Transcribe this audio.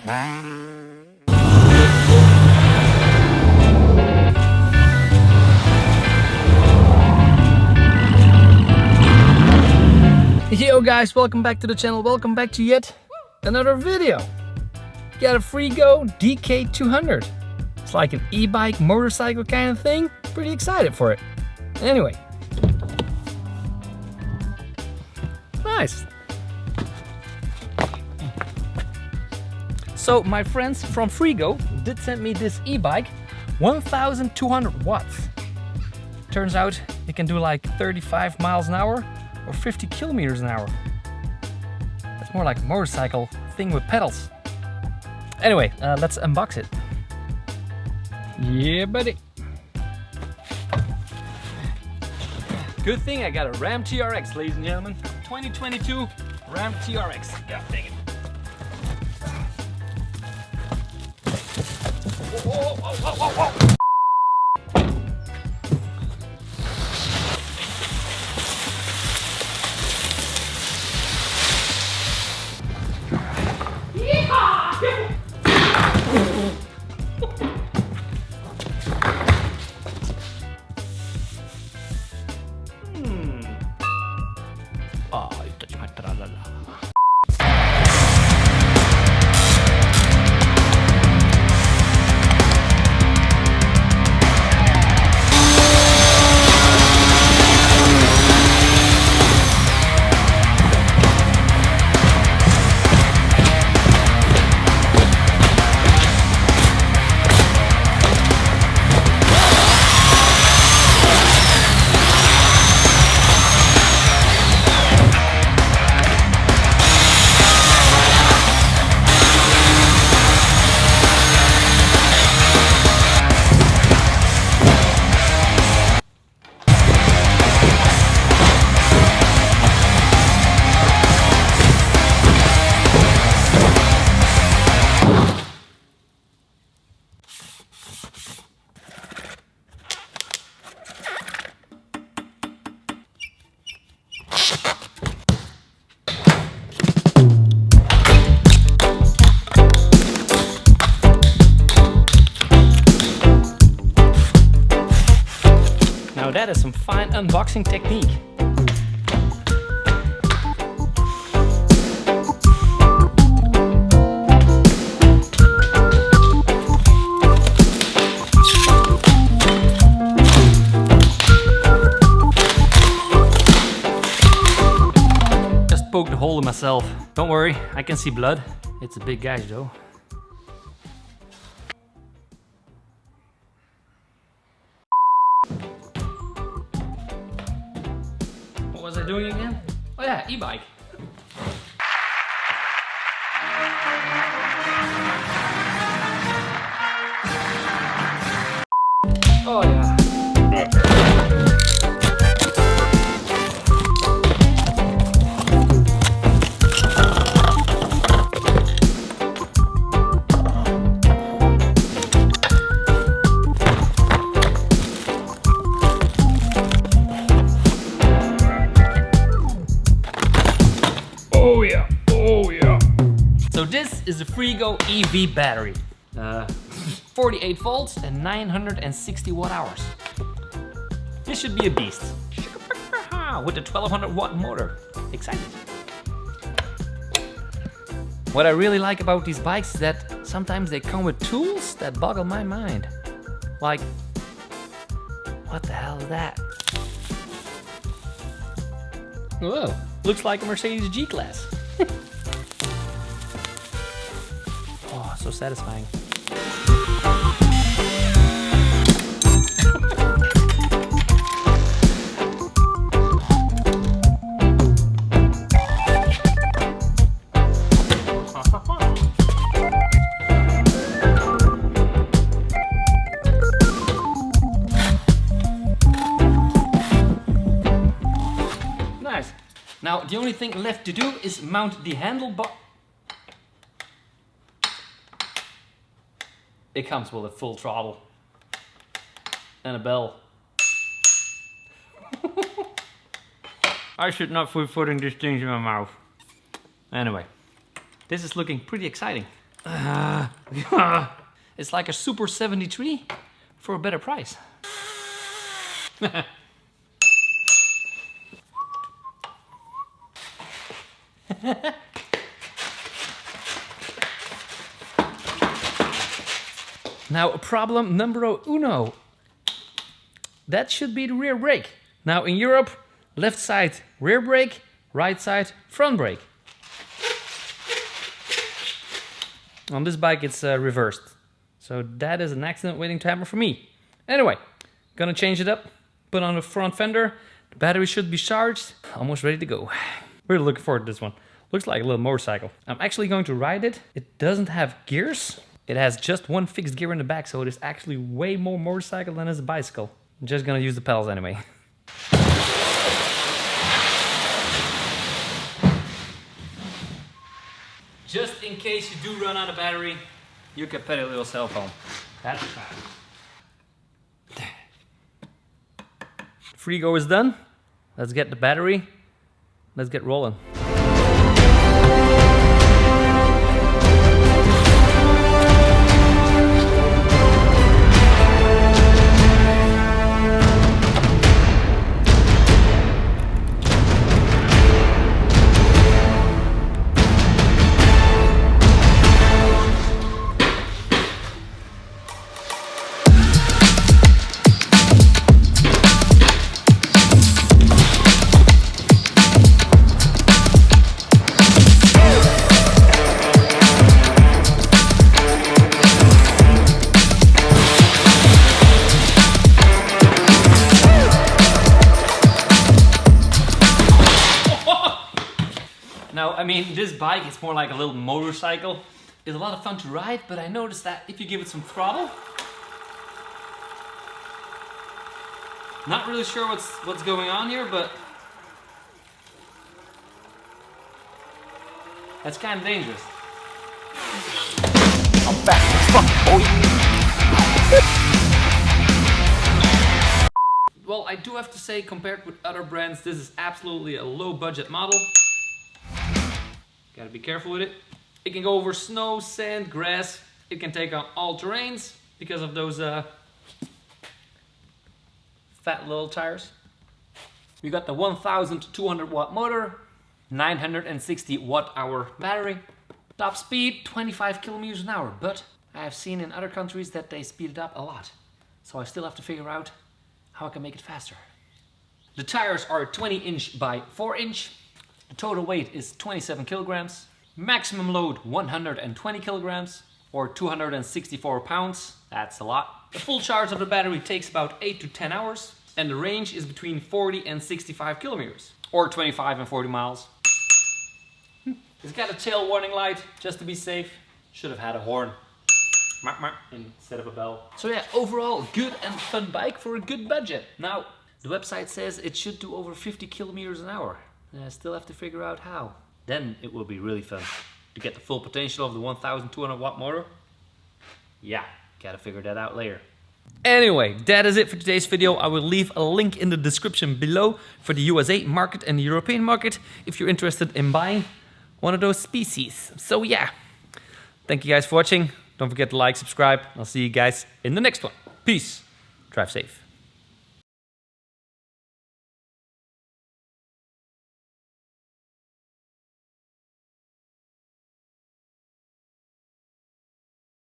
Yo guys, welcome back to the channel, welcome back to yet another video. Got a FREEGO DK200. It's like an e-bike motorcycle kind of thing. Pretty excited for it. Anyway. Nice. So my friends from FREEGO did send me this e-bike, 1200 watts. Turns out it can do like 35 miles an hour or 50 kilometers an hour. It's more like a motorcycle thing with pedals. Anyway, let's unbox it. Yeah, buddy. Good thing I got a Ram TRX, ladies and gentlemen. 2022 Ram TRX. Yeah, dang it. Whoa, whoa, whoa, whoa, whoa. Oh, you touch my tra-la-la. Now that is some fine unboxing technique. Just poked a hole in myself. Don't worry, I can see blood. It's a big gash though. What was I doing again? Oh yeah, e-bike. Oh yeah. Oh yeah, oh yeah. So this is a FreegoEV battery. 48 volts and 960 watt hours. This should be a beast. With a 1200 watt motor. Excited. What I really like about these bikes is that sometimes they come with tools that boggle my mind. Like, what the hell is that? Whoa, looks like a Mercedes G-Class. Oh, so satisfying. Nice. Now the only thing left to do is mount the handlebar. It comes with a full throttle and a bell. I should not be putting these things in my mouth. Anyway, this is looking pretty exciting. It's like a Super 73 for a better price. Now, problem numero uno. That should be the rear brake. Now in Europe, left side rear brake, right side front brake. On this bike it's reversed. So that is an accident waiting to happen for me. Anyway, gonna change it up, put on the front fender. The battery should be charged, almost ready to go. Really looking forward to this one. Looks like a little motorcycle. I'm actually going to ride it. It doesn't have gears. It has just one fixed gear in the back, so it is actually way more motorcycle than is a bicycle. I'm just gonna use the pedals anyway. Just in case you do run out of battery, you can pedal your cell phone. That's fine. Freego is done. Let's get the battery. Let's get rolling. Now, I mean, this bike is more like a little motorcycle. It's a lot of fun to ride, but I noticed that if you give it some throttle, not really sure what's going on here, but that's kind of dangerous. I'm fast as fuck, boy. Well, I do have to say, compared with other brands, this is absolutely a low budget model. Gotta be careful with it. It can go over snow, sand, grass. It can take on all terrains because of those fat little tires. We got the 1200 watt motor, 960 watt hour battery. Top speed 25 kilometers an hour, but I have seen in other countries that they speed it up a lot. So I still have to figure out how I can make it faster. The tires are 20-inch by 4-inch. The total weight is 27 kilograms. Maximum load 120 kilograms or 264 pounds. That's a lot. The full charge of the battery takes about 8 to 10 hours. And the range is between 40 and 65 kilometers or 25 and 40 miles. It's got a tail warning light just to be safe. Should have had a horn instead of a bell. So yeah, overall good and fun bike for a good budget. Now, the website says it should do over 50 kilometers an hour. I still have to figure out how. Then it will be really fun to get the full potential of the 1200 watt motor. Yeah, gotta figure that out later. Anyway, that is it for today's video. I will leave a link in the description below for the USA market and the European market if you're interested in buying one of those species. So yeah, thank you guys for watching. Don't forget to like, subscribe. I'll see you guys in the next one. Peace. Drive safe.